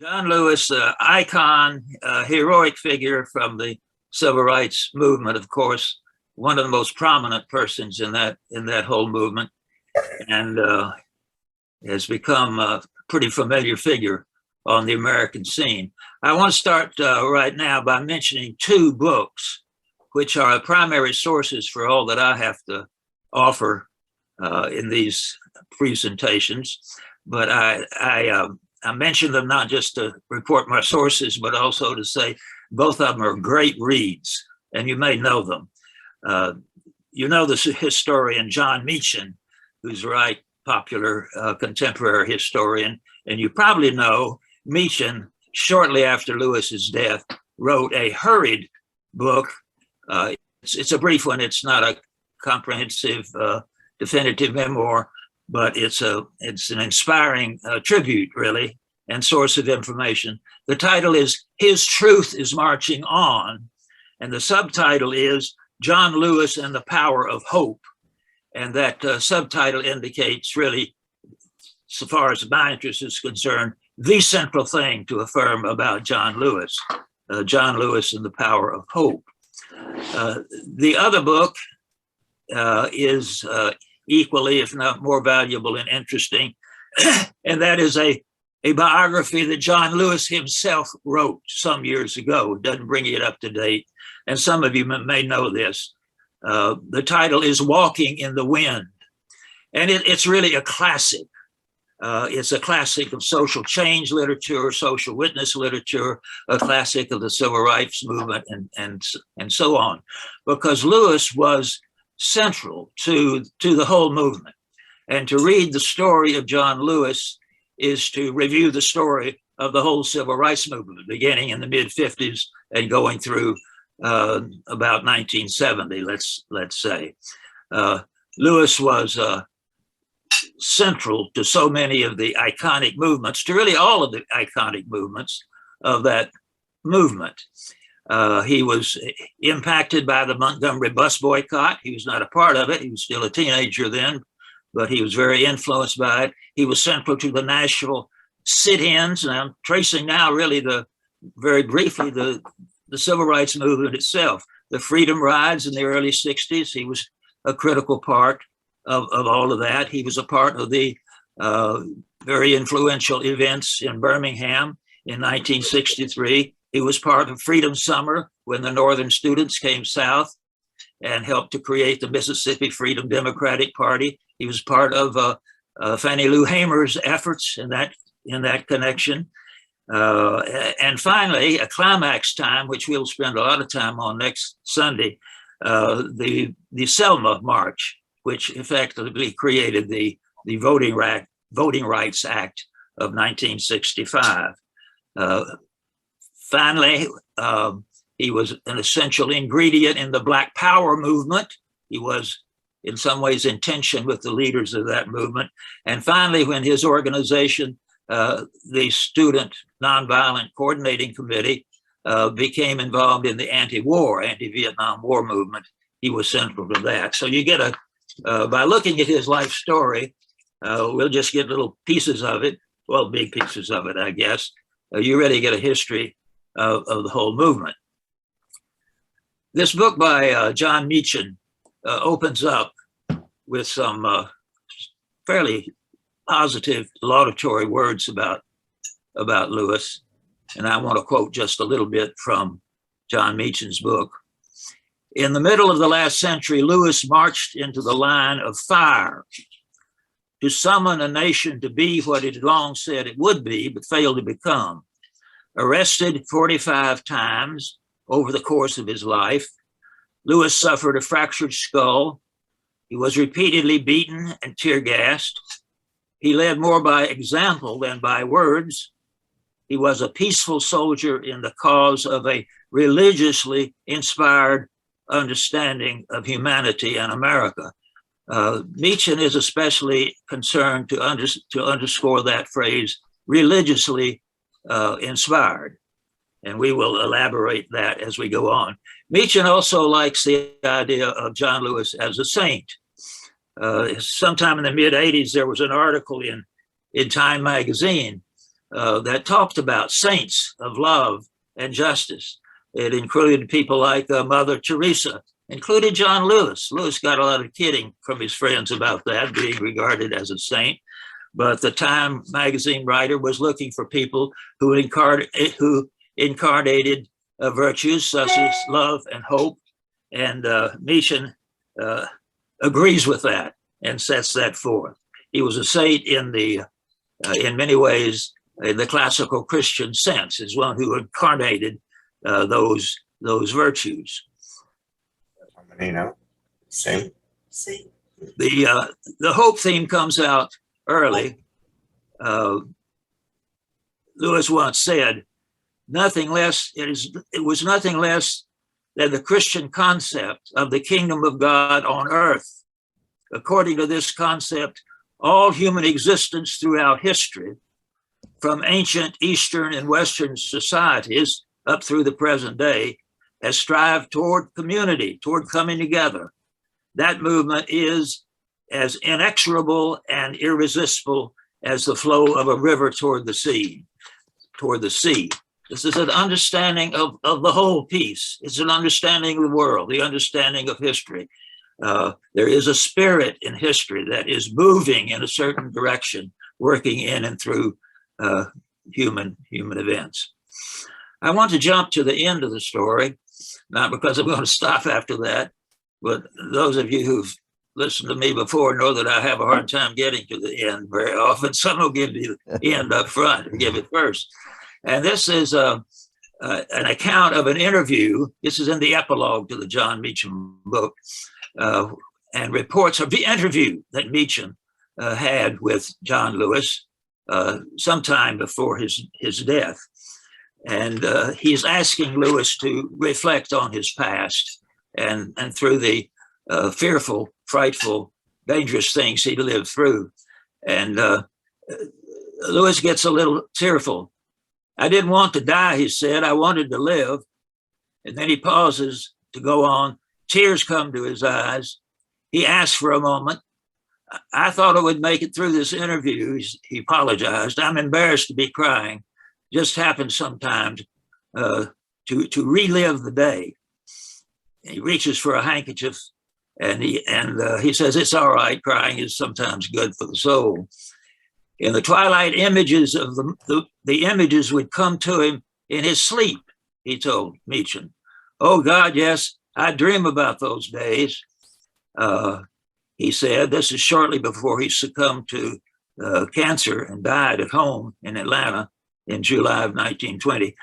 John Lewis, icon, heroic figure from the civil rights movement, of course, one of the most prominent persons in that whole movement, and has become a pretty familiar figure on the American scene. I want to start right now by mentioning two books, which are primary sources for all that I have to offer in these presentations. But I mention them not just to report my sources, but also to say both of them are great reads, and you may know them. You know the historian John Meachin, who's a right popular contemporary historian, and you probably know Meachin, shortly after Lewis's death, wrote a hurried book. It's a brief one. It's not a comprehensive, definitive memoir, but it's an inspiring tribute, really, and source of information. The title is His Truth is Marching On, and the subtitle is John Lewis and the Power of Hope. And that subtitle indicates, really, so far as my interest is concerned, the central thing to affirm about John Lewis and the Power of Hope. The other book is equally, if not more valuable and interesting, and that is a biography that John Lewis himself wrote some years ago. It doesn't bring it up to date, and some of you may know this. The title is Walking in the Wind, and it's really a classic. It's a classic of social change literature, social witness literature, a classic of the civil rights movement, and so on, because Lewis was central to the whole movement. And to read the story of John Lewis is to review the story of the whole civil rights movement, beginning in the mid-50s and going through about 1970, let's say. Lewis was central to so many of the iconic movements, to really all of the iconic movements of that movement. He was impacted by the Montgomery Bus Boycott. He was not a part of it. He was still a teenager then, but he was very influenced by it. He was central to the national sit-ins, and I'm tracing now really very briefly the civil rights movement itself. The freedom rides in the early 60s, he was a critical part of all of that. He was a part of the very influential events in Birmingham in 1963. He was part of Freedom Summer when the Northern students came south and helped to create the Mississippi Freedom Democratic Party. He was part of Fannie Lou Hamer's efforts in that connection. And finally, a climax time, which we'll spend a lot of time on next Sunday, the Selma March, which effectively created the Voting Rights Act of 1965. Finally, he was an essential ingredient in the Black Power movement. He was in some ways in tension with the leaders of that movement. And finally, when his organization, the Student Nonviolent Coordinating Committee, became involved in the anti-Vietnam War movement, he was central to that. So you get by looking at his life story, we'll just get little pieces of it, well, big pieces of it, I guess. You really get a history of the whole movement. This book by John Meachin opens up with some fairly positive, laudatory words about Lewis. And I want to quote just a little bit from John Meachin's book. In the middle of the last century, Lewis marched into the line of fire to summon a nation to be what it had long said it would be, but failed to become. Arrested 45 times over the course of his life, Lewis suffered a fractured skull. He was repeatedly beaten and tear gassed. He led more by example than by words. He was a peaceful soldier in the cause of a religiously inspired understanding of humanity and America. Meachin is especially concerned to underscore that phrase, religiously inspired. And we will elaborate that as we go on. Meachin also likes the idea of John Lewis as a saint. Sometime in the mid-'80s, there was an article in Time magazine that talked about saints of love and justice. It included people like Mother Teresa, included John Lewis. Lewis got a lot of kidding from his friends about that, being regarded as a saint. But the Time magazine writer was looking for people who incarnated virtues such as love and hope. And Machen agrees with that and sets that forth. He was a saint in many ways, in the classical Christian sense, as one who incarnated those virtues. Same. The hope theme comes out early. Lewis once said, it was nothing less than the Christian concept of the kingdom of God on earth. According to this concept, all human existence throughout history, from ancient Eastern and Western societies up through the present day, has strived toward community, toward coming together. That movement is as inexorable and irresistible as the flow of a river toward the sea. This is an understanding of the whole piece. It's an understanding of the world, the understanding of history. There is a spirit in history that is moving in a certain direction, working in and through human events. I want to jump to the end of the story, not because I'm going to stop after that, but those of you who've listened to me before know that I have a hard time getting to the end very often. Some will give you the end up front and give it first. And this is an account of an interview. This is in the epilogue to the John Meacham book, and reports of the interview that Meacham had with John Lewis sometime before his death. And he's asking Lewis to reflect on his past and through the fearful, frightful, dangerous things he lived through. And Lewis gets a little tearful. I didn't want to die, he said. I wanted to live. And then he pauses to go on. Tears come to his eyes. He asks for a moment. I thought I would make it through this interview. He apologized. I'm embarrassed to be crying. Just happens sometimes to relive the day. He reaches for a handkerchief and he says, it's all right. Crying is sometimes good for the soul. In the twilight, images of the images would come to him in his sleep, he told Meacham. Oh God, yes, I dream about those days. He said, this is shortly before he succumbed to cancer and died at home in Atlanta in July of 1920.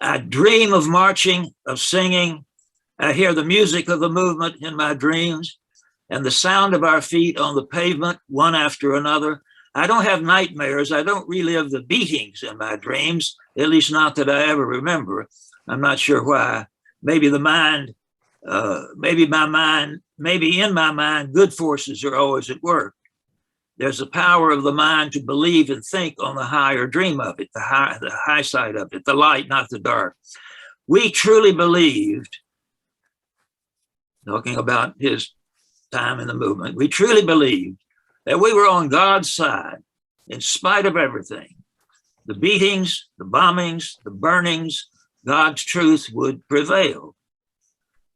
I dream of marching, of singing. I hear the music of the movement in my dreams and the sound of our feet on the pavement, one after another. I don't have nightmares. I don't relive the beatings in my dreams, at least not that I ever remember. I'm not sure why. Maybe in my mind, good forces are always at work. There's the power of the mind to believe and think on the high or dream of it, the high side of it, the light, not the dark. We truly believed, talking about his time in the movement, we truly believed that we were on God's side in spite of everything. The beatings, the bombings, the burnings, God's truth would prevail.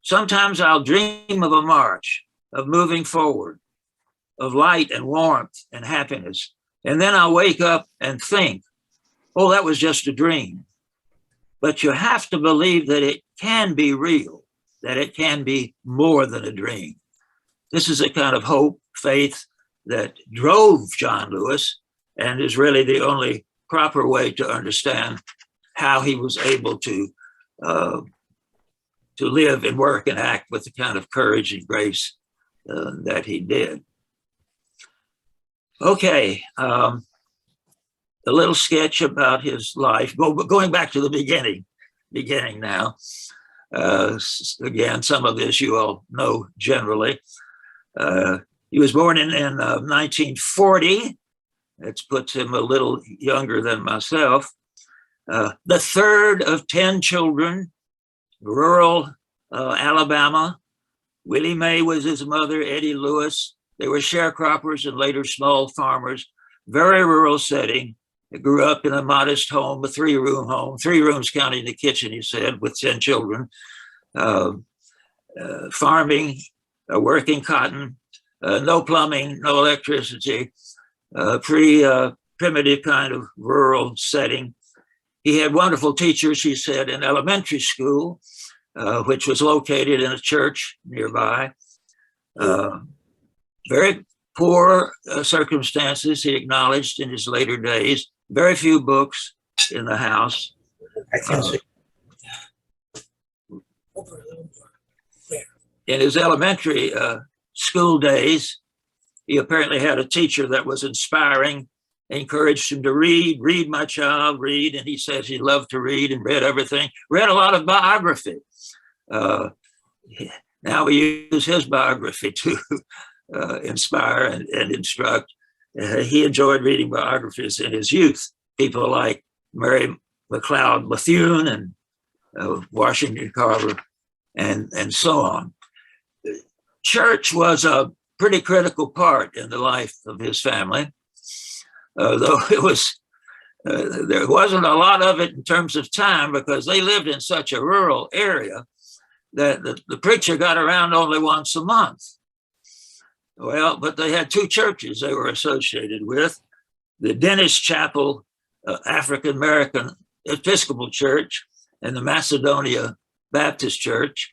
Sometimes I'll dream of a march, of moving forward, of light and warmth and happiness. And then I'll wake up and think, oh, that was just a dream. But you have to believe that it can be real, that it can be more than a dream. This is a kind of hope, faith that drove John Lewis and is really the only proper way to understand how he was able to live and work and act with the kind of courage and grace that he did. Okay, a little sketch about his life, going back to the beginning now. Again, some of this you all know generally. He was born in 1940. That puts him a little younger than myself. The third of 10 children, rural Alabama. Willie Mae was his mother, Eddie Lewis. They were sharecroppers and later small farmers, very rural setting. He grew up in a modest home, a 3-room home, 3 rooms counting the kitchen, he said, with 10 children, farming, working cotton, no plumbing, no electricity, pretty primitive kind of rural setting. He had wonderful teachers, he said, in elementary school, which was located in a church nearby. Very poor circumstances, he acknowledged in his later days. Very few books in the house. In his elementary school days, he apparently had a teacher that was inspiring, encouraged him to read. Read, my child, read. And he says he loved to read and read everything. Read a lot of biography. Now we use his biography to inspire and instruct. He enjoyed reading biographies in his youth. People like Mary McLeod Bethune and Washington Carver and so on. Church was a pretty critical part in the life of his family, though it was there wasn't a lot of it in terms of time because they lived in such a rural area that the preacher got around only once a month. Well, but they had 2 churches they were associated with, the Dennis Chapel African American Episcopal Church and the Macedonia Baptist Church.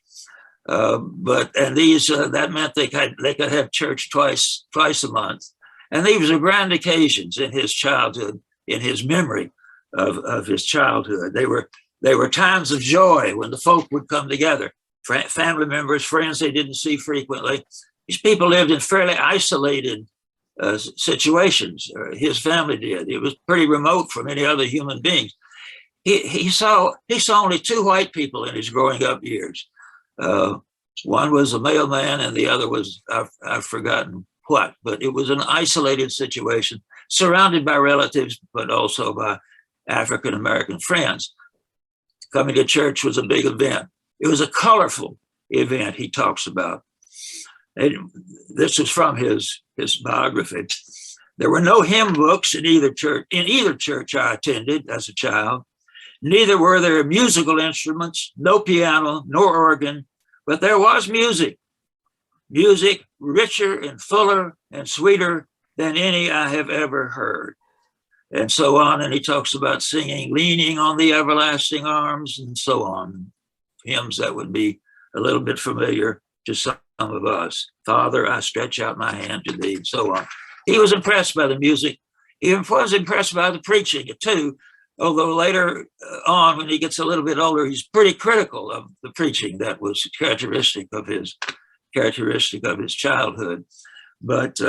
That meant they could have church twice a month. And these were grand occasions in his childhood, in his memory of his childhood. They were times of joy when the folk would come together, family members, friends they didn't see frequently. These people lived in fairly isolated situations. His family did. It was pretty remote from any other human beings. He saw only 2 white people in his growing up years. One was a mailman and the other was, I've forgotten what, but it was an isolated situation, surrounded by relatives, but also by African-American friends. Coming to church was a big event. It was a colorful event he talks about. And this is from his biography. There were no hymn books in either church I attended as a child. Neither were there musical instruments, no piano, nor organ, but there was music. Music richer and fuller and sweeter than any I have ever heard. And so on. And he talks about singing, leaning on the everlasting arms, and so on. Hymns that would be a little bit familiar to some of us. Father, I stretch out my hand to thee, and so on. He was impressed by the music. He was impressed by the preaching too, although later on, when he gets a little bit older, he's pretty critical of the preaching that was characteristic of his childhood. But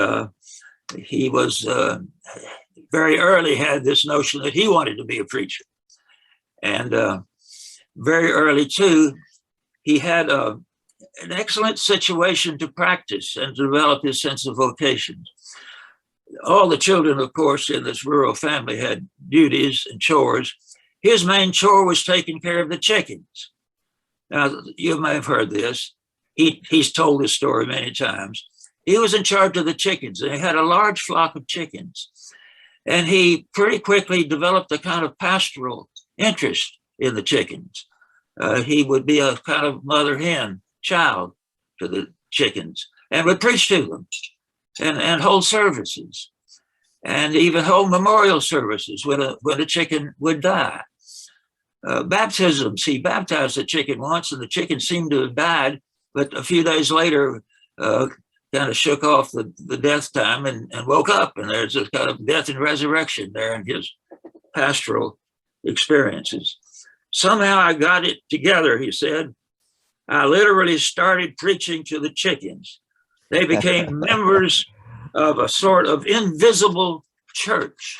he was very early had this notion that he wanted to be a preacher. And very early too, he had an excellent situation to practice and to develop his sense of vocation. All the children, of course, in this rural family had duties and chores. His main chore was taking care of the chickens. Now, you may have heard this. He's told this story many times. He was in charge of the chickens, and he had a large flock of chickens. And he pretty quickly developed a kind of pastoral interest in the chickens. He would be a kind of mother hen child to the chickens and would preach to them and hold services and even hold memorial services when a chicken would die. Baptisms, he baptized a chicken once and the chicken seemed to have died, but a few days later kind of shook off the death time and woke up, and there's a kind of death and resurrection there in his pastoral experiences. Somehow I got it together, he said. I literally started preaching to the chickens. They became members of a sort of invisible church.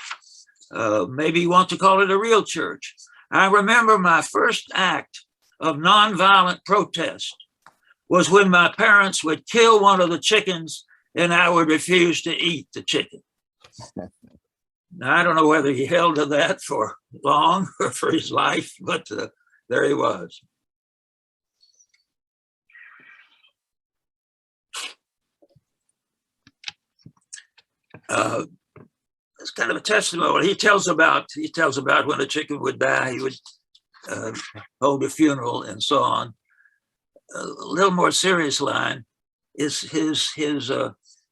Maybe you want to call it a real church. I remember my first act of nonviolent protest was when my parents would kill one of the chickens and I would refuse to eat the chicken. Now, I don't know whether he held to that for long or for his life, but there he was. it's kind of a testimony. He tells about when a chicken would die, he would hold a funeral and so on. A little more serious line is his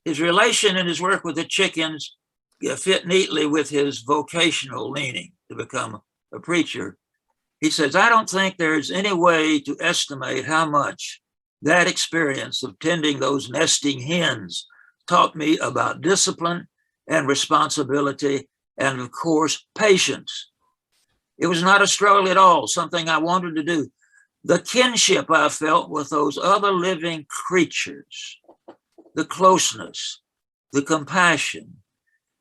relation and his work with the chickens fit neatly with his vocational leaning to become a preacher. He says, I don't think there's any way to estimate how much that experience of tending those nesting hens taught me about discipline and responsibility and, of course, patience. It was not a struggle at all, something I wanted to do. The kinship I felt with those other living creatures, the closeness, the compassion,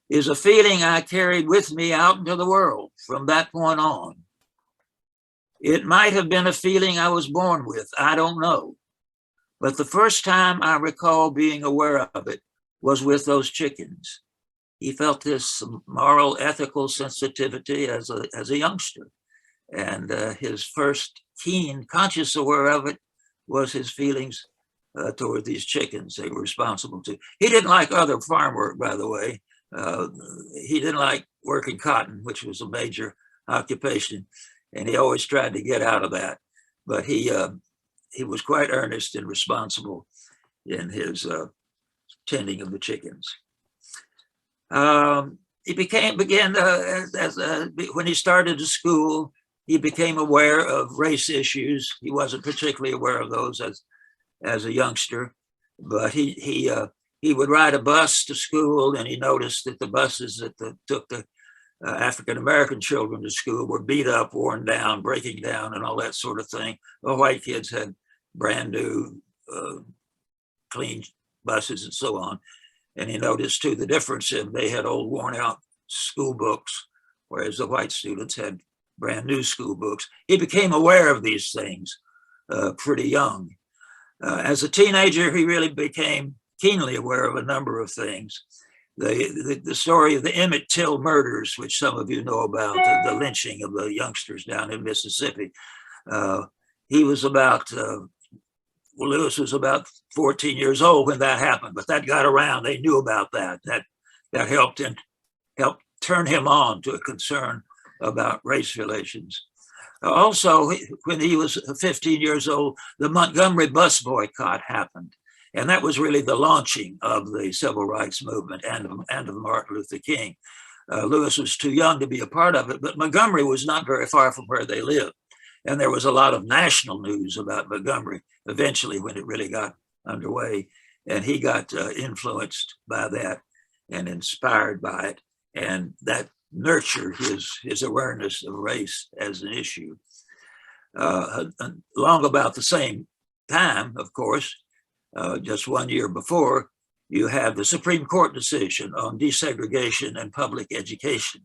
is a feeling I carried with me out into the world from that point on. It might have been a feeling I was born with, I don't know. But the first time I recall being aware of it was with those chickens. He felt this moral, ethical sensitivity as a youngster. And his first keen, conscious aware of it was his feelings toward these chickens they were responsible to. He didn't like other farm work, by the way. He didn't like working cotton, which was a major occupation. And he always tried to get out of that. But he was quite earnest and responsible in his tending of the chickens. He when he started to school, he became aware of race issues. He wasn't particularly aware of those as a youngster, but he would ride a bus to school, and he noticed that the buses that took the African-American children to school were beat up, worn down, breaking down, and all that sort of thing. The white kids had brand new, clean buses and so on. And he noticed too the difference in they had old worn out school books, whereas the white students had brand new school books. He became aware of these things pretty young. As a teenager, he really became keenly aware of a number of things. The story of the Emmett Till murders, which some of you know about, the lynching of the youngsters down in Mississippi. He was about, Lewis was about 14 years old when that happened, but that got around. They knew about that. That helped turn him on to a concern about race relations. Also, when he was 15 years old, the Montgomery Bus Boycott happened. And that was really the launching of the civil rights movement and of Martin Luther King. Lewis was too young to be a part of it, but Montgomery was not very far from where they lived. And there was a lot of national news about Montgomery eventually when it really got underway. And he got influenced by that and inspired by it. And that nurtured his awareness of race as an issue. Long about the same time, of course, just 1 year before, you have the Supreme Court decision on desegregation and public education.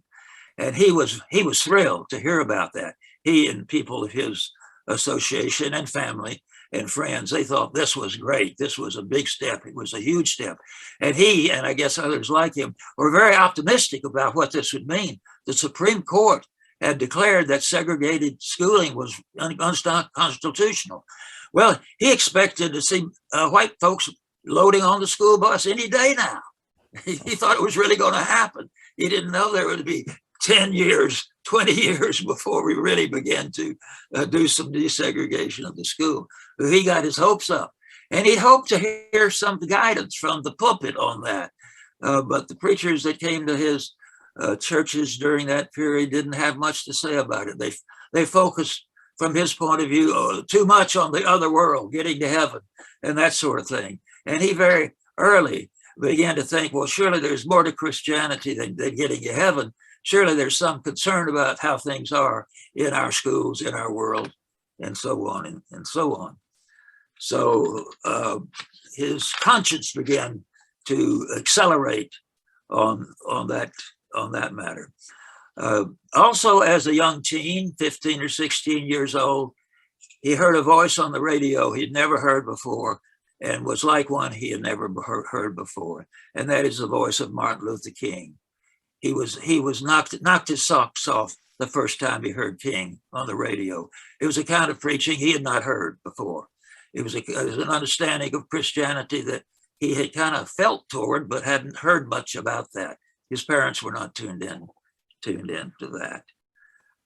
And he was thrilled to hear about that. He and people of his association and family and friends, they thought this was great. This was a big step. It was a huge step. And he, and I guess others like him, were very optimistic about what this would mean. The Supreme Court had declared that segregated schooling was unconstitutional. Well, he expected to see white folks loading on the school bus any day now. He thought it was really going to happen. He didn't know there would be 10 years, 20 years before we really began to do some desegregation of the school. He got his hopes up, and he hoped to hear some guidance from the pulpit on that. But the preachers that came to his churches during that period didn't have much to say about it. They focused, from his point of view, too much on the other world, getting to heaven and that sort of thing. And he very early began to think, well, surely there's more to Christianity than getting to heaven. Surely there's some concern about how things are in our schools, in our world, and so on and so on. So his conscience began to accelerate on that matter. Also, as a young teen, 15 or 16 years old, he heard a voice on the radio he'd never heard before and was like one he had never heard before. And that is the voice of Martin Luther King. He was knocked his socks off the first time he heard King on the radio. It was a kind of preaching he had not heard before. It was an understanding of Christianity that he had kind of felt toward, but hadn't heard much about that. His parents were not tuned in to that.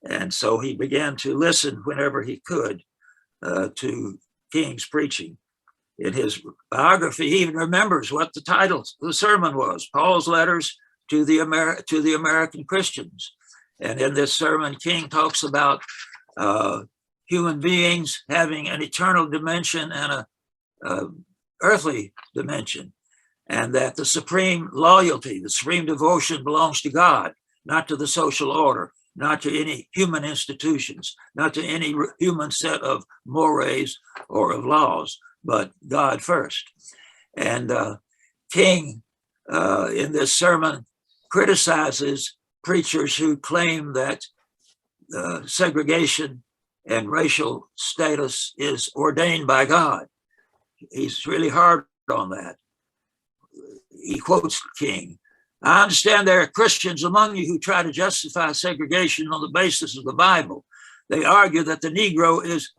And so he began to listen whenever he could to King's preaching. In his biography, he even remembers what the title of the sermon was: Paul's Letters to the American Christians. And in this sermon, King talks about human beings having an eternal dimension and a earthly dimension, and that the supreme loyalty, the supreme devotion belongs to God, not to the social order, not to any human institutions, not to any human set of mores or of laws, but God first. And King, in this sermon, criticizes preachers who claim that segregation and racial status is ordained by God. He's really hard on that. He quotes King: "I understand there are Christians among you who try to justify segregation on the basis of the Bible. They argue that the Negro is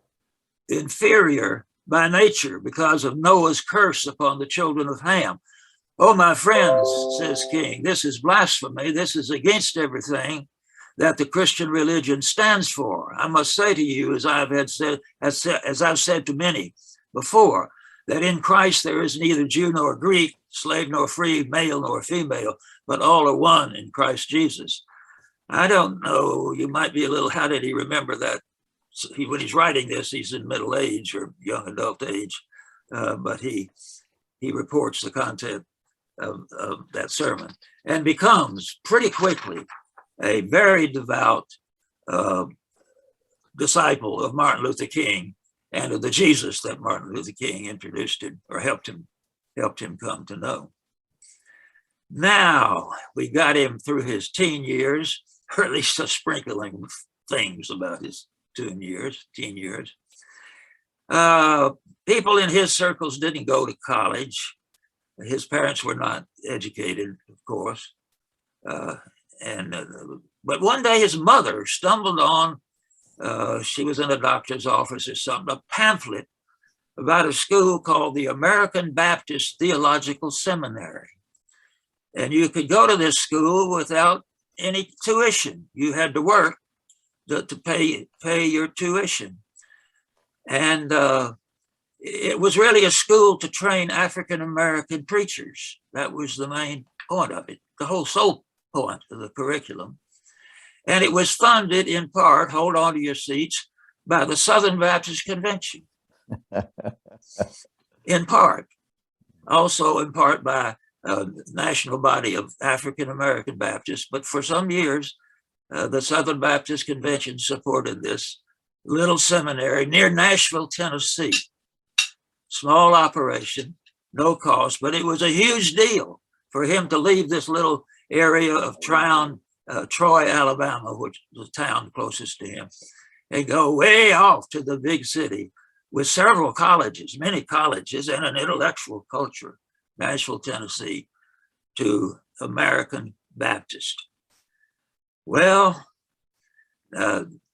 inferior by nature because of Noah's curse upon the children of Ham. Oh, my friends," says King, "this is blasphemy. This is against everything that the Christian religion stands for. I must say to you, as I've said to many before, that in Christ there is neither Jew nor Greek, slave nor free, male nor female, but all are one in Christ Jesus." I don't know, you might be a little, how did he remember that? When he's writing this, he's in middle age or young adult age, but he reports the content of that sermon and becomes pretty quickly a very devout disciple of Martin Luther King and of the Jesus that Martin Luther King introduced him or helped him come to know. Now we got him through his teen years, or at least a sprinkling of things about his teen years. People in his circles didn't go to college. His parents were not educated, of course. But one day his mother stumbled on, she was in a doctor's office or something, a pamphlet about a school called the American Baptist Theological Seminary. And you could go to this school without any tuition. You had to work to pay your tuition. And it was really a school to train African-American preachers. That was the main point of it, the whole sole point of the curriculum. And it was funded in part, hold on to your seats, by the Southern Baptist Convention. In part, also in part by a national body of African-American Baptists, but for some years, the Southern Baptist Convention supported this little seminary near Nashville, Tennessee. Small operation, no cost, but it was a huge deal for him to leave this little area of Troy, Alabama, which was the town closest to him, and go way off to the big city with several colleges, many colleges, and an intellectual culture, Nashville, Tennessee, to American Baptist. Well,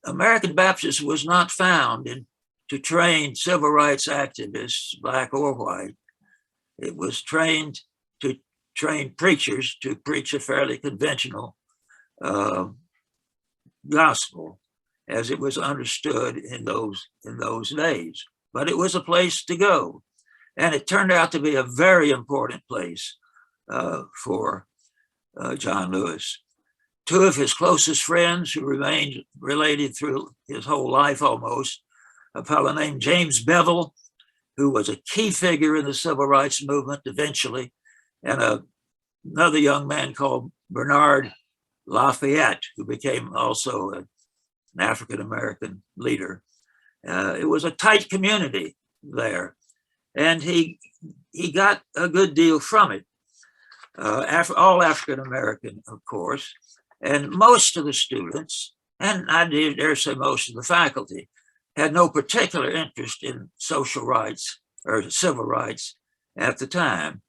American Baptist was not found to train civil rights activists, black or white. It was trained to train preachers to preach a fairly conventional gospel as it was understood in those days. But it was a place to go. And it turned out to be a very important place for John Lewis. Two of his closest friends who remained related through his whole life almost, a fellow named James Bevel, who was a key figure in the civil rights movement eventually, and another young man called Bernard Lafayette, who became also an African-American leader. It was a tight community there, and he got a good deal from it. All African-American, of course, and most of the students, and I dare say most of the faculty, had no particular interest in social rights or civil rights at the time.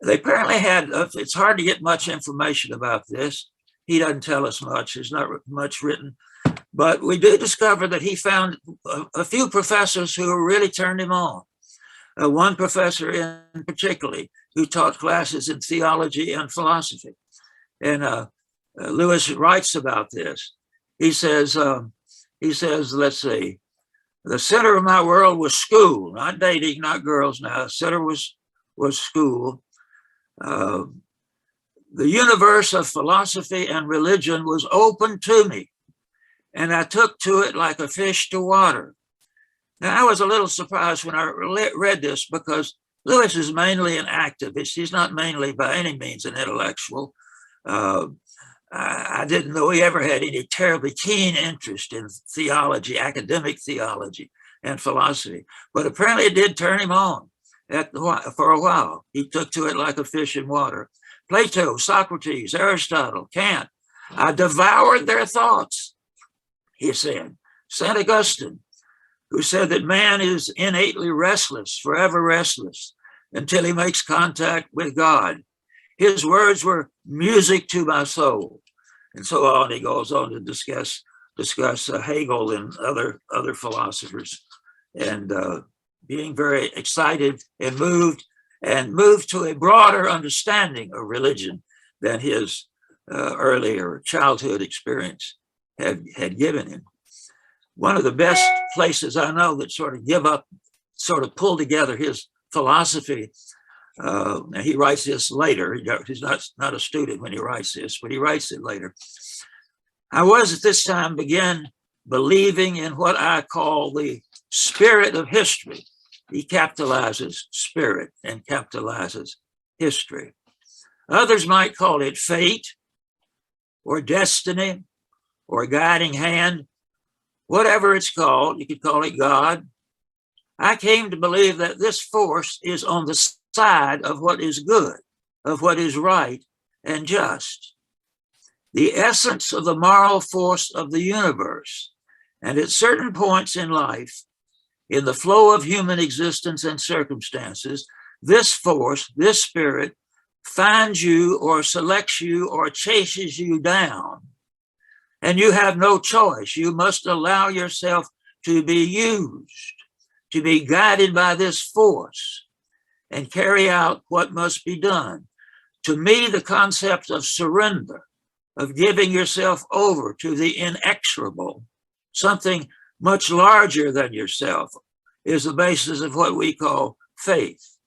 They apparently had, it's hard to get much information about this. He doesn't tell us much, there's not much written, but we do discover that he found a few professors who really turned him on. One professor in particularly who taught classes in theology and philosophy. And Lewis writes about this. He says, let's see, the center of my world was school, not dating, not girls now. The center was school. The universe of philosophy and religion was open to me, and I took to it like a fish to water. Now, I was a little surprised when I read this, because Lewis is mainly an activist. He's not mainly by any means an intellectual. I didn't know he ever had any terribly keen interest in theology, academic theology and philosophy, but apparently it did turn him on for a while. He took to it like a fish in water. Plato, Socrates, Aristotle, Kant, I devoured their thoughts, he said. St. Augustine, who said that man is innately restless, forever restless, until he makes contact with God. His words were music to my soul. And so on. He goes on to discuss Hegel and other philosophers, and being very excited and moved to a broader understanding of religion than his earlier childhood experience had given him. One of the best places I know that sort of pulled together his philosophy. Now he writes this later. He's not a student when he writes this, but he writes it later. I was at this time began believing in what I call the spirit of history. He capitalizes spirit and capitalizes history. Others might call it fate or destiny or guiding hand, whatever it's called. You could call it God. I came to believe that this force is on the side of what is good, of what is right and just. The essence of the moral force of the universe. And at certain points in life, in the flow of human existence and circumstances, this force, this spirit, finds you or selects you or chases you down. And you have no choice. You must allow yourself to be used, to be guided by this force, and carry out what must be done. To me, the concept of surrender, of giving yourself over to the inexorable, something much larger than yourself, is the basis of what we call faith.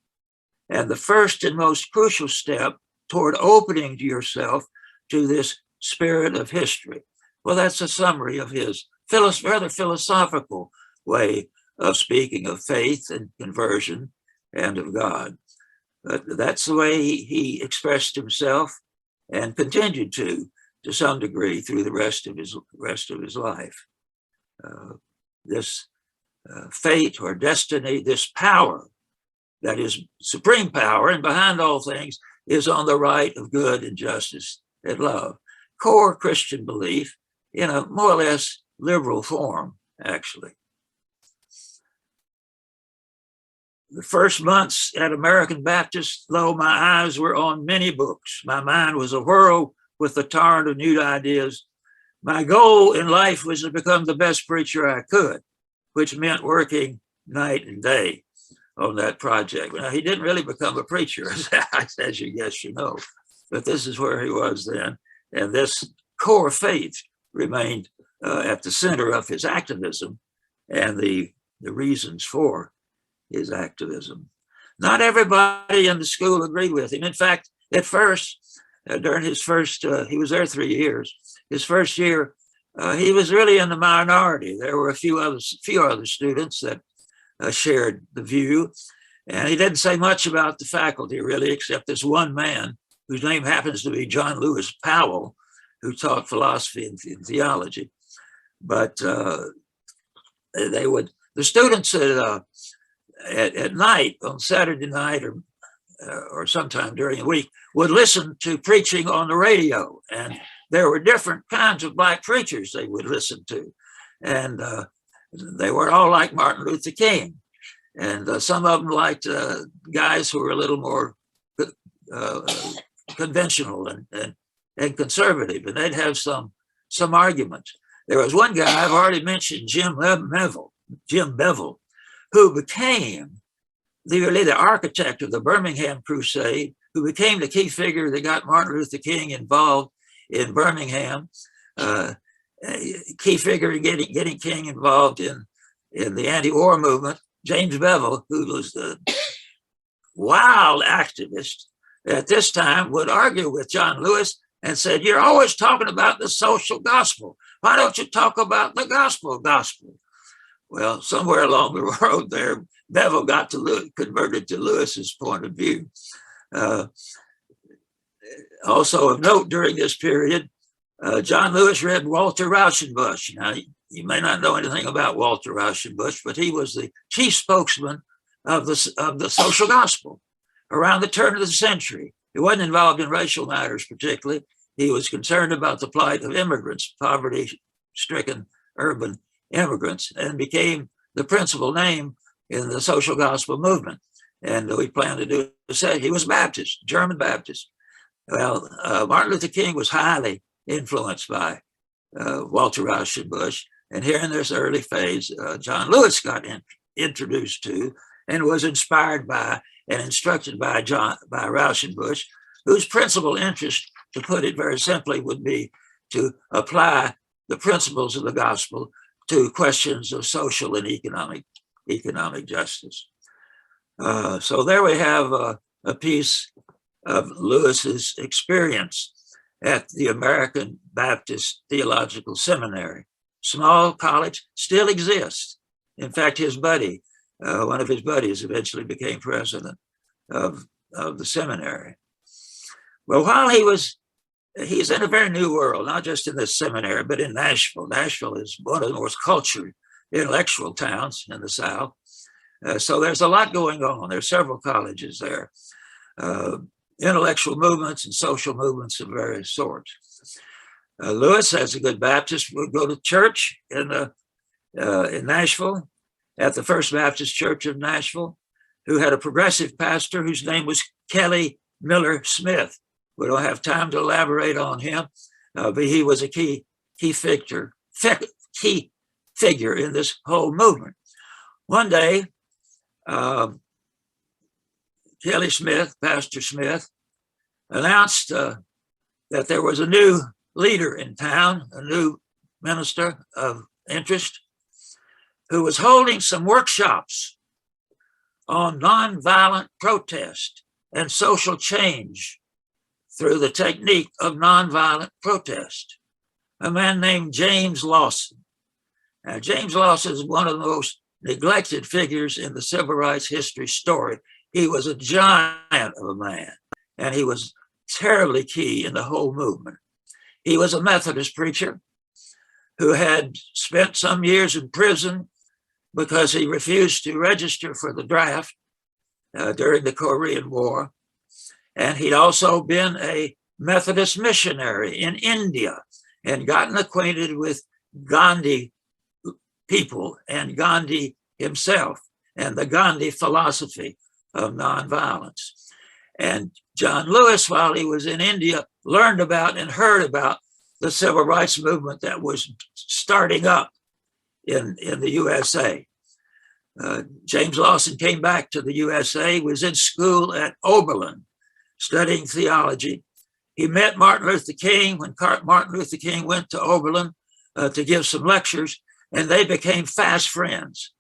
And the first and most crucial step toward opening to yourself to this spirit of history. Well, that's a summary of his rather philosophical way of speaking of faith and conversion and of God. But that's the way he expressed himself and continued to some degree through the rest of his life. This fate or destiny, this power that is supreme power and behind all things, is on the right of good and justice and love. Core Christian belief in a more or less liberal form, actually. The first months at American Baptist, though my eyes were on many books, my mind was a whirl with the torrent of new ideas. My goal in life was to become the best preacher I could, which meant working night and day on that project. Now, he didn't really become a preacher, as you guess you know, but this is where he was then. And this core faith remained at the center of his activism and the reasons for his activism. Not everybody in the school agreed with him. In fact, at first, during his first, he was there 3 years. His first year, he was really in the minority. There were a few other students that shared the view, and he didn't say much about the faculty really, except this one man whose name happens to be John Lewis Powell, who taught philosophy and theology. But the students at night, on Saturday night or sometime during the week, would listen to preaching on the radio. And there were different kinds of Black preachers they would listen to. And they were all like Martin Luther King. And some of them liked guys who were a little more conventional and conservative. And they'd have some arguments. There was one guy, I've already mentioned, Jim Bevel, who became the architect of the Birmingham Crusade, who became the key figure that got Martin Luther King involved in Birmingham, key figure in getting King involved in the anti-war movement, James Bevel, who was the wild activist at this time, would argue with John Lewis and said, "You're always talking about the social gospel. Why don't you talk about the gospel? Well, somewhere along the road there, Bevel got converted to Lewis's point of view. Also of note during this period, John Lewis read Walter Rauschenbusch. Now, you may not know anything about Walter Rauschenbusch, but he was the chief spokesman of the social gospel around the turn of the century. He wasn't involved in racial matters particularly. He was concerned about the plight of immigrants, poverty-stricken urban immigrants, and became the principal name in the social gospel movement. And we planned to do say he was Baptist, German Baptist. Well, Martin Luther King was highly influenced by Walter Rauschenbusch, and here in this early phase, John Lewis got introduced to and was inspired by and instructed by Rauschenbusch, whose principal interest, to put it very simply, would be to apply the principles of the gospel to questions of social and economic justice. So there we have a piece of Lewis's experience at the American Baptist Theological Seminary. Small college, still exists. In fact, his buddy, one of his buddies, eventually became president of the seminary. Well, while he's in a very new world, not just in this seminary, but in Nashville. Nashville is one of the most cultured, intellectual towns in the South. So there's a lot going on. There's several colleges there, intellectual movements and social movements of various sorts. Lewis, as a good Baptist, would go to church in Nashville, at the First Baptist Church of Nashville, who had a progressive pastor whose name was Kelly Miller Smith. We don't have time to elaborate on him, but he was a key figure in this whole movement. One day, Kelly Smith, Pastor Smith, announced that there was a new leader in town, a new minister of interest, who was holding some workshops on nonviolent protest and social change through the technique of nonviolent protest, a man named James Lawson. Now, James Lawson is one of the most neglected figures in the civil rights history story. He was a giant of a man, and he was terribly key in the whole movement. He was a Methodist preacher who had spent some years in prison because he refused to register for the draft during the Korean War. And he'd also been a Methodist missionary in India and gotten acquainted with Gandhi people and Gandhi himself and the Gandhi philosophy of nonviolence. And John Lewis, while he was in India, learned about and heard about the civil rights movement that was starting up in the USA. James Lawson came back to the USA, was in school at Oberlin, studying theology. He met Martin Luther King when Martin Luther King went to Oberlin to give some lectures, and they became fast friends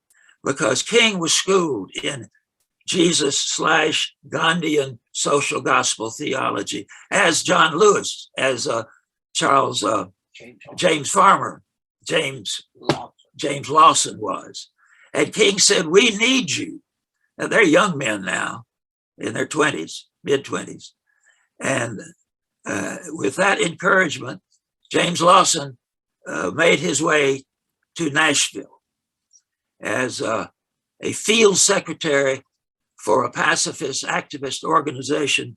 because King was schooled in Jesus/Gandhian social gospel theology, as John Lewis, as James Lawson was. And King said, "We need you." Now, they're young men now in their 20s, mid-20s. And with that encouragement, James Lawson made his way to Nashville as a field secretary for a pacifist activist organization.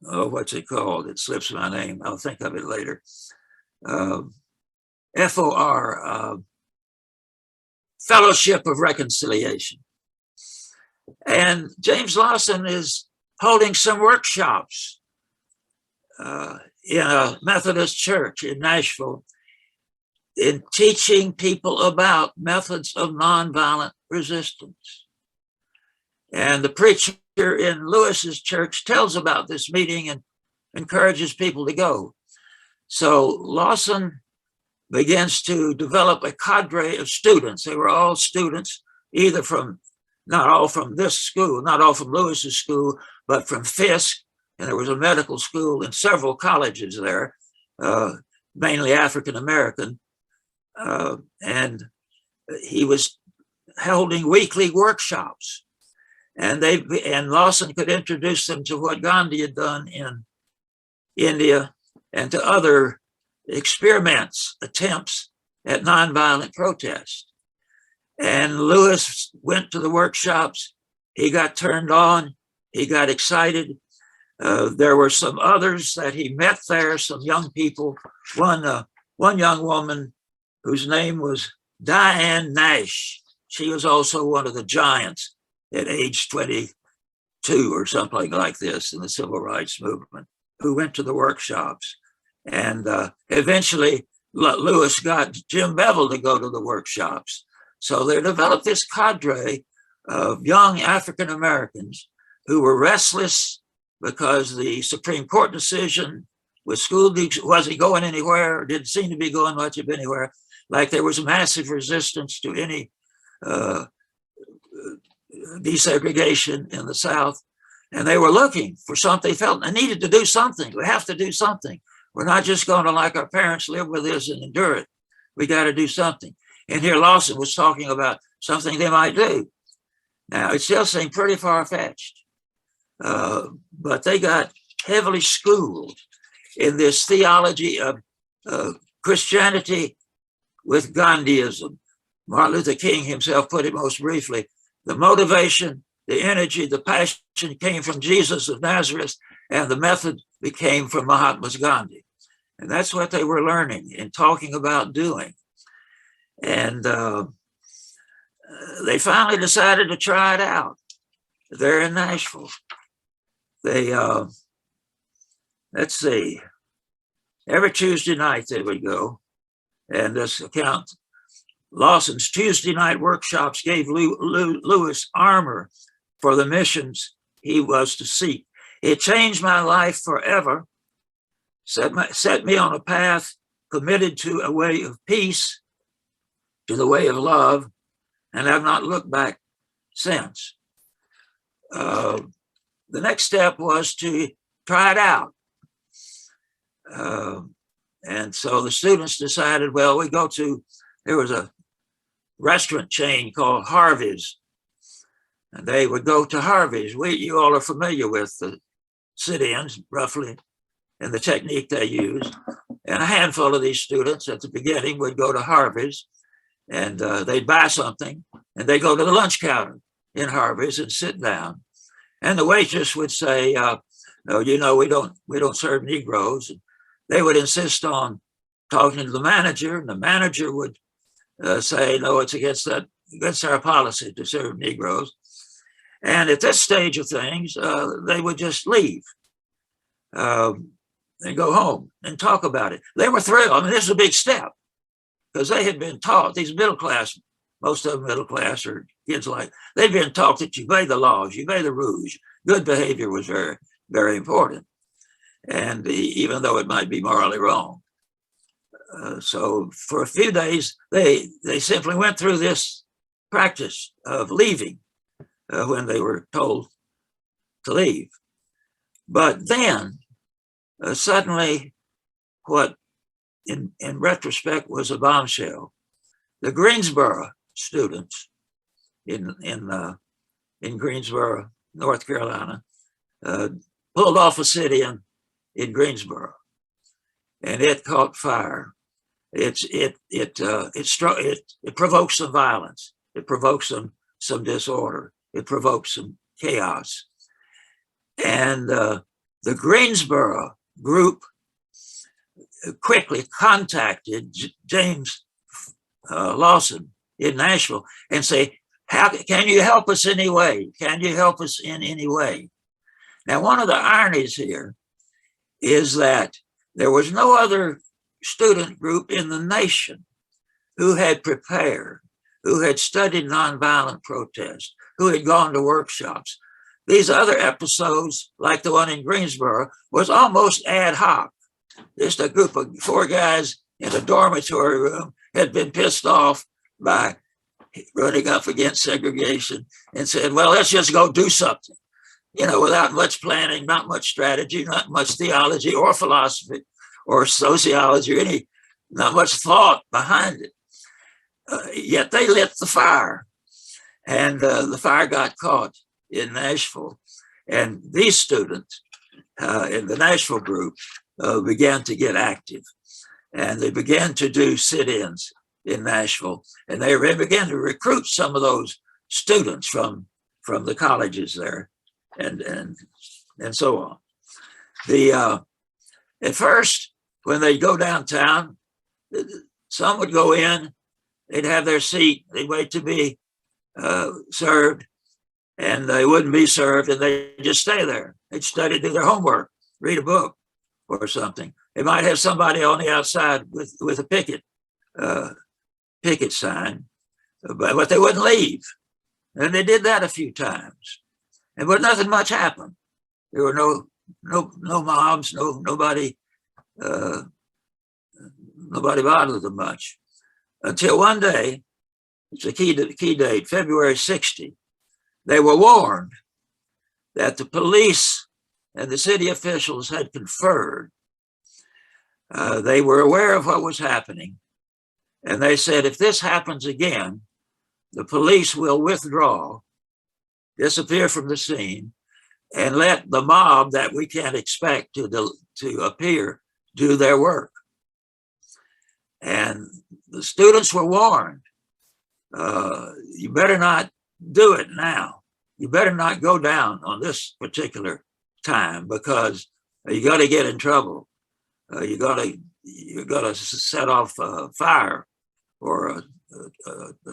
What's it called? It slips my name. I'll think of it later. FOR, Fellowship of Reconciliation. And James Lawson is holding some workshops in a Methodist church in Nashville in teaching people about methods of nonviolent resistance. And the preacher in Lewis's church tells about this meeting and encourages people to go. So Lawson begins to develop a cadre of students. They were all students, either from, not all from this school, not all from Lewis's school, but from Fisk. And there was a medical school and several colleges there, mainly African-American. And he was holding weekly workshops. And Lawson could introduce them to what Gandhi had done in India and to other attempts at nonviolent protest. And Lewis went to the workshops. He got turned on. He got excited. There were some others that he met there, some young people. One young woman whose name was Diane Nash. She was also one of the giants at age 22 or something like this in the civil rights movement, who went to the workshops. And eventually, Lewis got Jim Bevel to go to the workshops. So they developed this cadre of young African Americans who were restless because the Supreme Court decision with school wasn't going anywhere, or didn't seem to be going much of anywhere. Like there was massive resistance to any desegregation in the South. And they were looking for something. They felt they needed to do something. We have to do something. We're not just going to, like our parents, live with this and endure it. We got to do something. And here Lawson was talking about something they might do. Now, it still seemed pretty far-fetched, but they got heavily schooled in this theology of Christianity with Gandhiism. Martin Luther King himself put it most briefly: the motivation, the energy, the passion came from Jesus of Nazareth, and the method became from Mahatma Gandhi. And that's what they were learning and talking about doing. And they finally decided to try it out there in Nashville. They, let's see, every Tuesday night they would go. And this account, Lawson's Tuesday night workshops gave Lewis armor for the missions he was to seek. It changed my life forever, set me on a path committed to a way of peace, to the way of love, and I've not looked back since. The next step was to try it out. And so the students decided, well, there was a restaurant chain called Harvey's, and they would go to Harvey's. You all are familiar with the sit-ins, roughly, and the technique they use. And a handful of these students at the beginning would go to Harvey's, and they'd buy something, and they'd go to the lunch counter in Harvey's and sit down. And the waitress would say, no, we don't serve Negroes. And they would insist on talking to the manager, and the manager would say, no, it's against our policy to serve Negroes. And at this stage of things, they would just leave and go home and talk about it. They were thrilled. I mean, this is a big step because they had been taught, these middle class, most of them middle class or kids they'd been taught that you obey the laws, you obey the rules. Good behavior was very, very important. And even though it might be morally wrong. So for a few days, they simply went through this practice of leaving when they were told to leave. But then suddenly, what in retrospect was a bombshell, the Greensboro students in Greensboro, North Carolina, pulled off a sit-in in Greensboro, and it caught fire. It provokes some violence. It provokes some disorder. It provokes some chaos. And the Greensboro group quickly contacted James Lawson in Nashville and say, can you help us any way? Can you help us in any way? Now, one of the ironies here is that there was no other student group in the nation who had prepared, who had studied nonviolent protest, who had gone to workshops, These other episodes, like the one in Greensboro, was almost ad hoc. Just a group of 4 guys in a dormitory room had been pissed off by running up against segregation and said, well, let's just go do something, without much planning, not much strategy, not much theology or philosophy or sociology or not much thought behind it. Yet they lit the fire, and the fire got caught in Nashville. And these students in the Nashville group began to get active, and they began to do sit-ins in Nashville, and they began to recruit some of those students from the colleges there, and so on. At first, when they go downtown, some would go in, they'd have their seat, they'd wait to be served, and they wouldn't be served, and they'd just stay there. They'd study, do their homework, read a book or something. They might have somebody on the outside with a picket sign, but they wouldn't leave. And they did that a few times, but nothing much happened. There were no mobs, nobody bothered them much, until one day, it's a key date, February 60. They were warned that the police and the city officials had conferred. They were aware of what was happening. And they said, if this happens again, the police will withdraw, disappear from the scene, and let the mob that we can't expect to appear do their work. And the students were warned, you better not do it now. You better not go down on this particular time, because you got to get in trouble. You got to set off a fire or a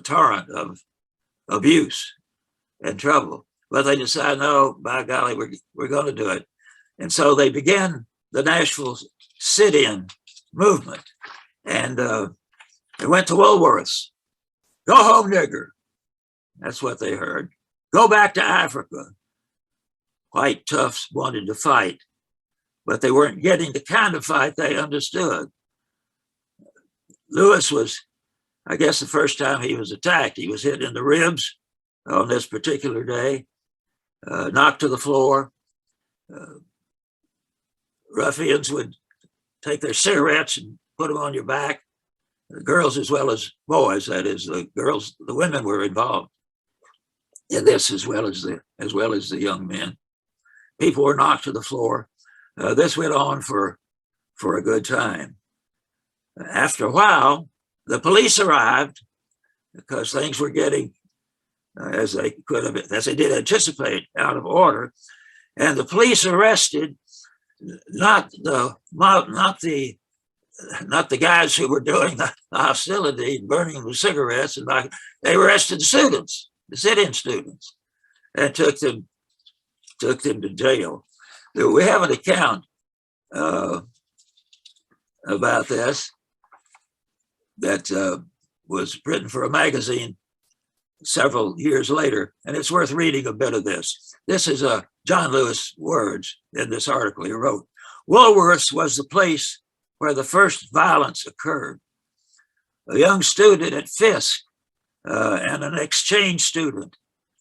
torrent of abuse and trouble. But they decided, no, by golly, we're going to do it. And so they began the Nashville sit-in movement. And they went to Woolworth's. Go home, nigger. That's what they heard. Go back to Africa. White toughs wanted to fight, but they weren't getting the kind of fight they understood. Lewis was, I guess, the first time he was attacked. He was hit in the ribs on this particular day, knocked to the floor. Ruffians would take their cigarettes and put them on your back. The girls as well as boys, that is, the women were involved in this as well as the young men. People were knocked to the floor. This went on for a good time. After a while, the police arrived because things were getting, as they did anticipate, out of order. And the police arrested not the guys who were doing the hostility, burning the cigarettes, they arrested the students, the sit-in students, and took them to jail. We have an account about this that was written for a magazine several years later, and it's worth reading a bit of this. This is John Lewis' words in this article he wrote. Woolworth's was the place where the first violence occurred. A young student at Fisk and an exchange student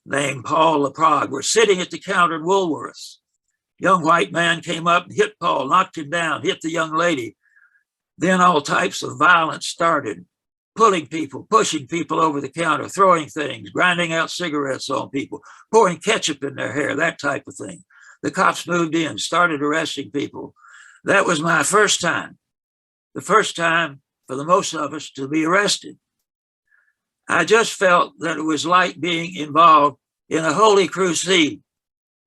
named Paul LaPrague were sitting at the counter at Woolworth's. Young white man came up and hit Paul, knocked him down, hit the young lady. Then all types of violence started, pulling people, pushing people over the counter, throwing things, grinding out cigarettes on people, pouring ketchup in their hair, that type of thing. The cops moved in, started arresting people. That was my first time, the first time for the most of us to be arrested. I just felt that it was like being involved in a holy crusade.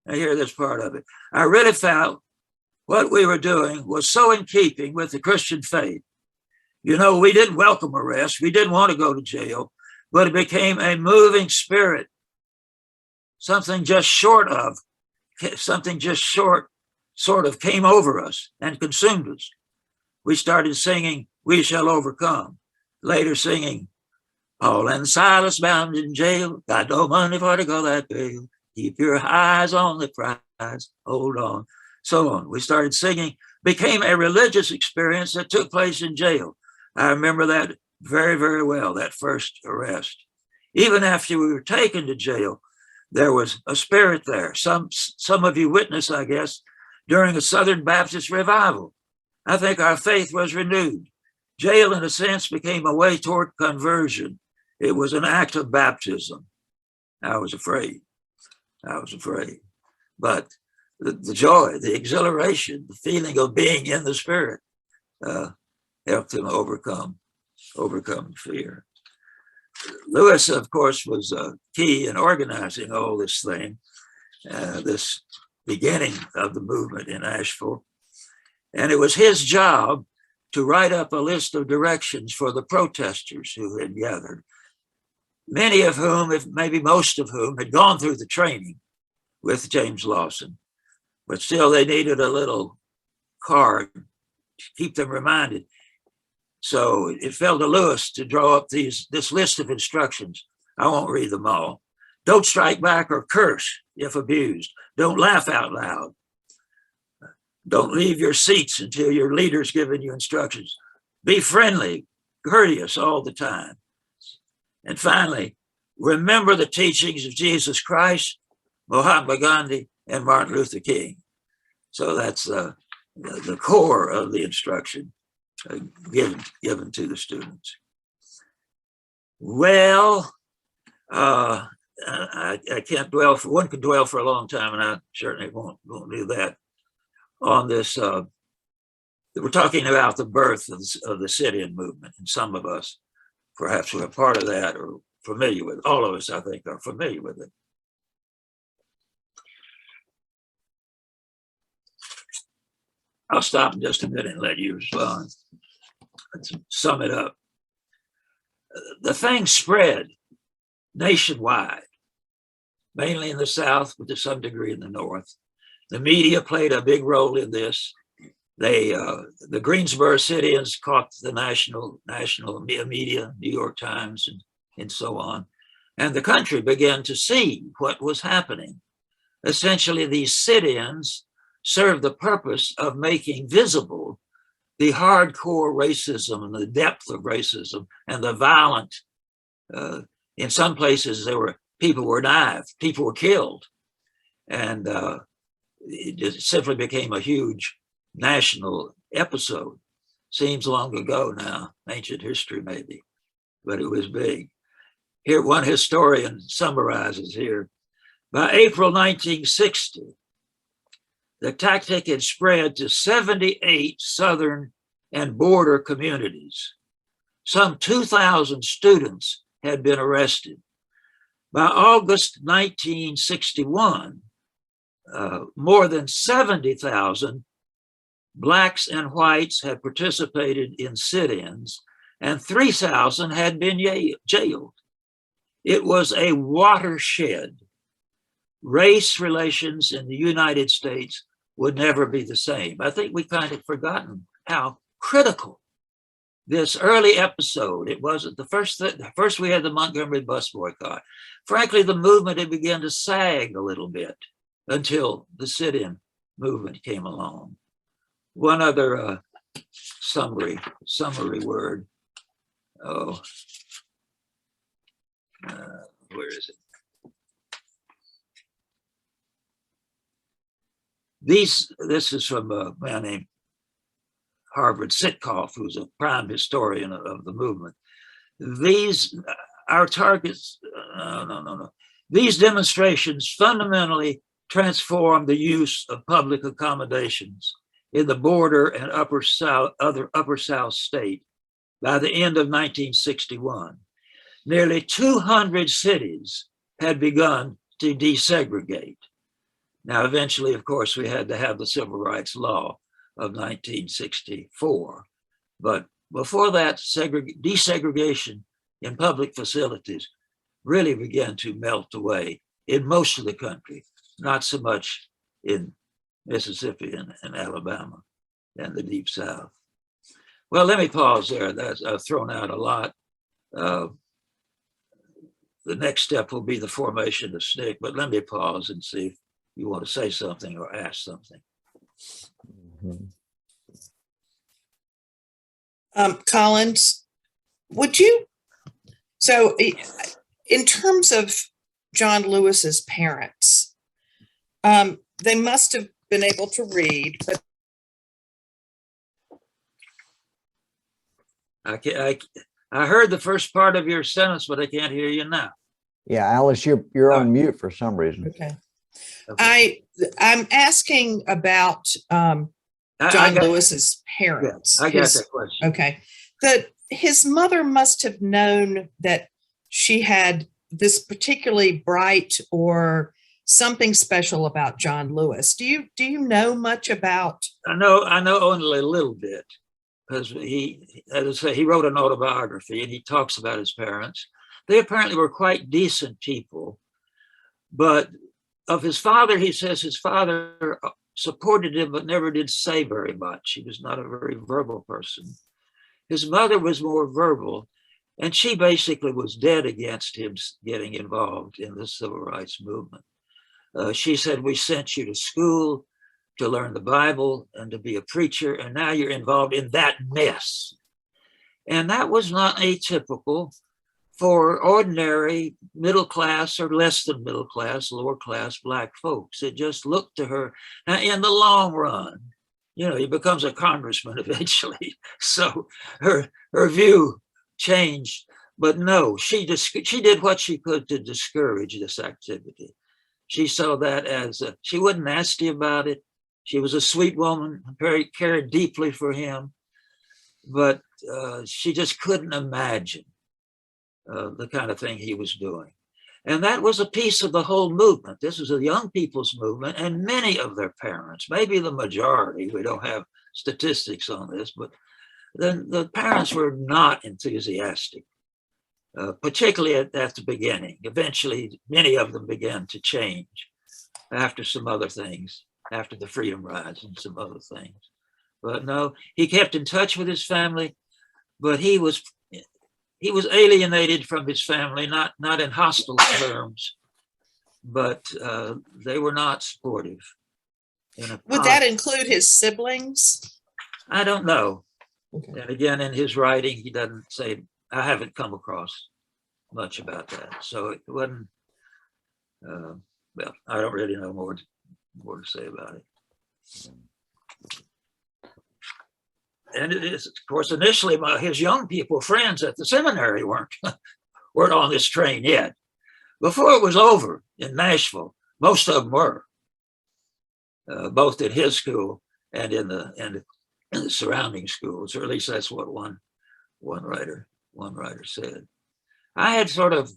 I hear this part of it. I really felt what we were doing was so in keeping with the Christian faith. You know, we didn't welcome arrest. We didn't want to go to jail, but it became a moving spirit. Something just sort of came over us and consumed us. We started singing, "We Shall Overcome." Later singing, "Paul and Silas bound in jail, got no money for to go that bail. Keep your eyes on the prize, hold on, so on. We started singing, became a religious experience that took place in jail. I remember that very, very well, that first arrest. Even after we were taken to jail, there was a spirit there. Some of you witnessed, I guess, during a Southern Baptist revival. I think our faith was renewed. Jail, in a sense, became a way toward conversion. It was an act of baptism. I was afraid. But the joy, the exhilaration, the feeling of being in the Spirit helped him overcome fear. Lewis, of course, was key in organizing all this thing, this beginning of the movement in Asheville. And it was his job to write up a list of directions for the protesters who had gathered, many of whom, if maybe most of whom, had gone through the training with James Lawson. But still, they needed a little card to keep them reminded. So it fell to Lewis to draw up this list of instructions. I won't read them all. Don't strike back or curse if abused. Don't laugh out loud. Don't leave your seats until your leader's given you instructions. Be friendly, courteous all the time. And finally, remember the teachings of Jesus Christ, Mahatma Gandhi, and Martin Luther King. So that's the core of the instruction given to the students. Well, I can't dwell for, one can dwell for a long time, and I certainly won't do that on this. We're talking about the birth of the sit-in movement, and some of us perhaps were a part of that or familiar with it. All of us, I think, are familiar with it. I'll stop in just a minute and let you respond. Let's sum it up. The thing spread nationwide, mainly in the South, but to some degree in the North. The media played a big role in this. The Greensboro sit-ins caught the national media, New York Times, and so on. And the country began to see what was happening. Essentially, these sit-ins served the purpose of making visible the hardcore racism and the depth of racism and the violent. In some places, people were knifed, people were killed, and it just simply became a huge national episode. Seems long ago now, ancient history maybe, but it was big. Here, one historian summarizes here. By April 1960, the tactic had spread to 78 southern and border communities. Some 2,000 students had been arrested. By August 1961, more than 70,000 Blacks and whites had participated in sit-ins, and 3,000 had been jailed. It was a watershed. Race relations in the United States would never be the same. I think we kind of forgotten how critical this early episode. It wasn't the first we had the Montgomery Bus Boycott. Frankly, the movement had begun to sag a little bit until the sit-in movement came along. One other summary word. Where is it? This is from a man named Harvard Sitkoff, who's a prime historian of the movement. Our targets, These demonstrations fundamentally transformed the use of public accommodations in the border and upper South state by the end of 1961. Nearly 200 cities had begun to desegregate. Now, eventually, of course, we had to have the Civil Rights Law of 1964. But before that, desegregation in public facilities really began to melt away in most of the country, not so much in Mississippi and Alabama and the Deep South. Well, let me pause there. I've thrown out a lot. the next step will be the formation of SNCC. But let me pause and see if you want to say something or ask something. Collins, would you? So, in terms of John Lewis's parents, they must have been able to read, but I heard the first part of your sentence, but I can't hear you now. Yeah, Alice, you're on mute for some reason. okay. I'm asking about John Lewis's parents. Yeah, I got that question. Okay. His mother must have known that she had this particularly bright or something special about John Lewis. Do you know much about? I know only a little bit, because he, as I say, he wrote an autobiography and he talks about his parents. They apparently were quite decent people, but of his father, he says his father supported him but never did say very much. He was not a very verbal person. His mother was more verbal, and she basically was dead against him getting involved in the civil rights movement. She said, we sent you to school to learn the Bible and to be a preacher, and now you're involved in that mess. And that was not atypical for ordinary middle class or less than middle class, lower class Black folks. It just looked to her. Now, in the long run, he becomes a congressman eventually. So her view changed, but no, she did what she could to discourage this activity. She saw that as she wasn't nasty about it. She was a sweet woman, cared deeply for him, but she just couldn't imagine the kind of thing he was doing. And that was a piece of the whole movement. This was a young people's movement, and many of their parents, maybe the majority, we don't have statistics on this, but then the parents were not enthusiastic, particularly at the beginning. Eventually, many of them began to change after some other things, after the Freedom Rides and some other things. But no, he kept in touch with his family, but he was alienated from his family, not in hostile terms, but they were not supportive. Would that include his siblings? I don't know. Okay. And again, in his writing, he doesn't say, I haven't come across much about that. So it wasn't, well, I don't really know more to say about it. And it is, of course, initially his young people friends at the seminary weren't on this train yet. Before it was over in Nashville, most of them were, both at his school and in the surrounding schools, or at least that's what one writer said. I had sort of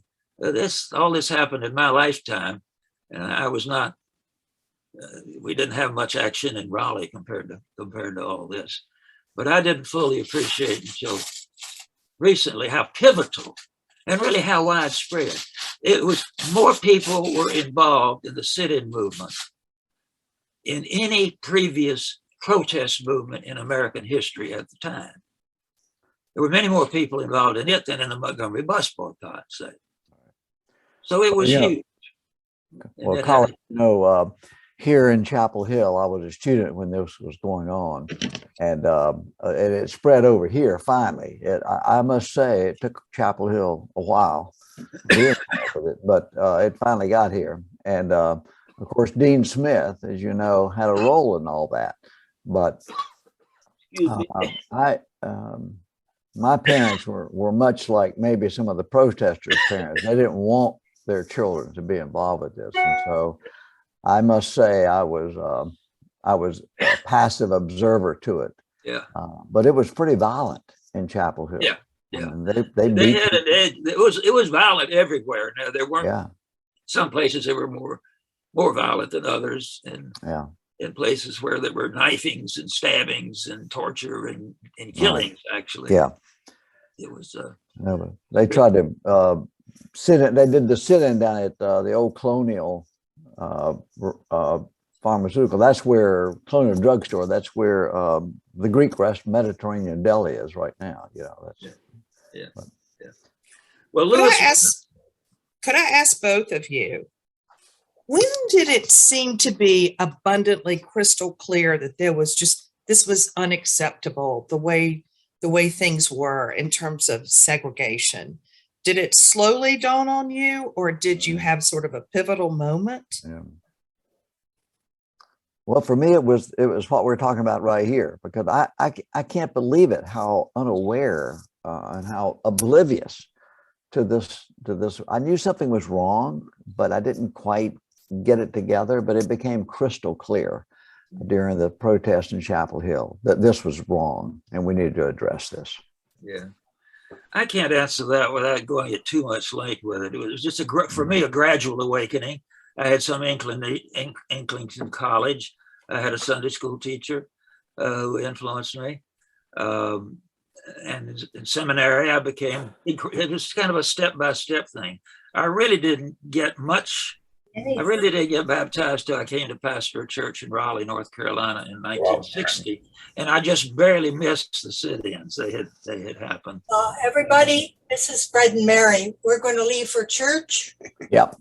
all this happened in my lifetime, and I was not. We didn't have much action in Raleigh compared to all this. But I didn't fully appreciate until recently how pivotal and really how widespread. It was. More people were involved in the sit-in movement in any previous protest movement in American history at the time. There were many more people involved in it than in the Montgomery Bus Boycott, say. So it was huge. Well, Colin, here in Chapel Hill, I was a student when this was going on, and it spread over here finally. I must say, it took Chapel Hill a while to be involved with it, but it finally got here. And of course, Dean Smith, as you know, had a role in all that. But my parents were much like maybe some of the protesters' parents. They didn't want their children to be involved with this, and so I must say I was a passive observer to it. Yeah. But it was pretty violent in Chapel Hill. Yeah. Yeah. They beat had an edge. It was violent everywhere. Now there weren't some places that were more violent than others, and in places where there were knifings and stabbings and torture and killings, actually. Yeah. It was they tried to sit in. They did the sit-in down at the old Colonial Pharmaceutical. That's where Colonial Drugstore. That's where the Greek Rest Mediterranean Deli is right now. That's, yeah. Well, Lewis, could I ask both of you, when did it seem to be abundantly crystal clear that this was unacceptable, the way things were in terms of segregation? Did it slowly dawn on you, or did you have sort of a pivotal moment? Yeah. Well, for me, it was what we're talking about right here, because I can't believe it, how unaware and how oblivious to this. I knew something was wrong, but I didn't quite get it together. But it became crystal clear during the protest in Chapel Hill that this was wrong and we needed to address this. Yeah. I can't answer that without going at too much length with it. It was just for me, a gradual awakening. I had some inklings in college. I had a Sunday school teacher who influenced me. And in seminary, it was kind of a step-by-step thing. I really didn't get baptized till I came to pastor a church in Raleigh, North Carolina in 1960. And I just barely missed the sit-ins. They had happened. Everybody, this is Fred and Mary. We're going to leave for church. Yep.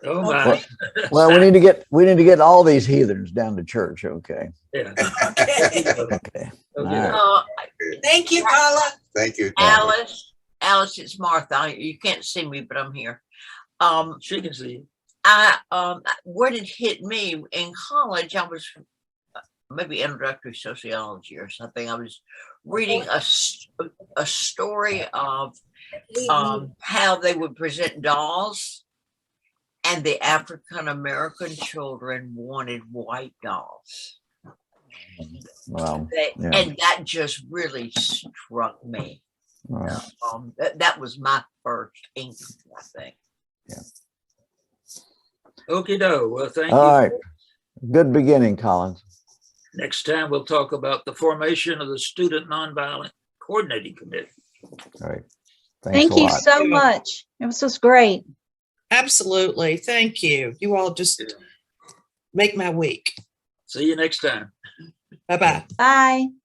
Oh my. Well, we need to get all these heathens down to church. Okay. Yeah. Okay. Okay. Okay. All Thank you, Carla. Thank you. Alice, it's Martha. You can't see me, but I'm here. She can see. What it hit me in college, I was maybe introductory sociology or something. I was reading a story of how they would present dolls, and the African American children wanted white dolls. Wow. And that just really struck me. Right. That was my first inkling, I think. Yeah. Okie doke. Well, thank you. All right. Good beginning, Collins. Next time we'll talk about the formation of the Student Nonviolent Coordinating Committee. All right. Thank you so much. It was just great. Absolutely. Thank you. You all just make my week. See you next time. Bye-bye. Bye.